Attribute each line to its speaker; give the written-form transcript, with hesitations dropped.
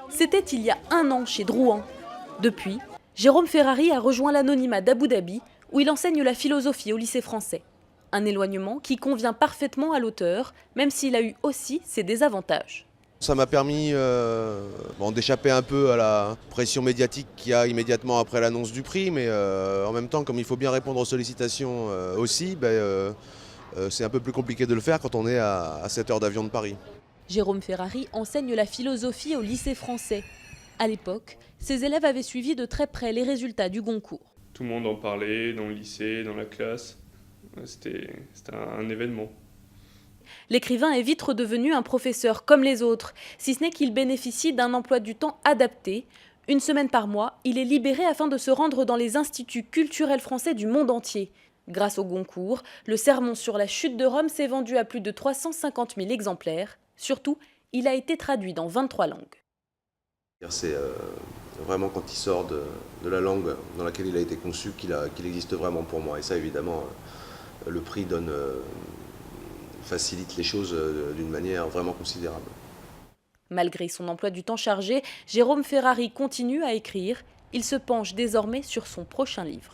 Speaker 1: C'était il y a 1 an chez Drouin. Depuis, Jérôme Ferrari a rejoint l'anonymat d'Abu Dhabi où il enseigne la philosophie au lycée français. Un éloignement qui convient parfaitement à l'auteur, même s'il a eu aussi ses désavantages.
Speaker 2: Ça m'a permis d'échapper un peu à la pression médiatique qu'il y a immédiatement après l'annonce du prix, mais en même temps, comme il faut bien répondre aux sollicitations aussi, c'est un peu plus compliqué de le faire quand on est à 7 heures d'avion de Paris.
Speaker 1: Jérôme Ferrari enseigne la philosophie au lycée français. À l'époque, ses élèves avaient suivi de très près les résultats du Goncourt.
Speaker 3: Tout le monde en parlait, dans le lycée, dans la classe. C'était un événement.
Speaker 1: L'écrivain est vite redevenu un professeur comme les autres, si ce n'est qu'il bénéficie d'un emploi du temps adapté. 1 semaine par mois, il est libéré afin de se rendre dans les instituts culturels français du monde entier. Grâce au Goncourt, le sermon sur la chute de Rome s'est vendu à plus de 350 000 exemplaires. Surtout, il a été traduit dans 23 langues.
Speaker 2: C'est vraiment quand il sort de la langue dans laquelle il a été conçu qu'il existe vraiment pour moi. Et ça, évidemment, le prix facilite les choses d'une manière vraiment considérable.
Speaker 1: Malgré son emploi du temps chargé, Jérôme Ferrari continue à écrire. Il se penche désormais sur son prochain livre.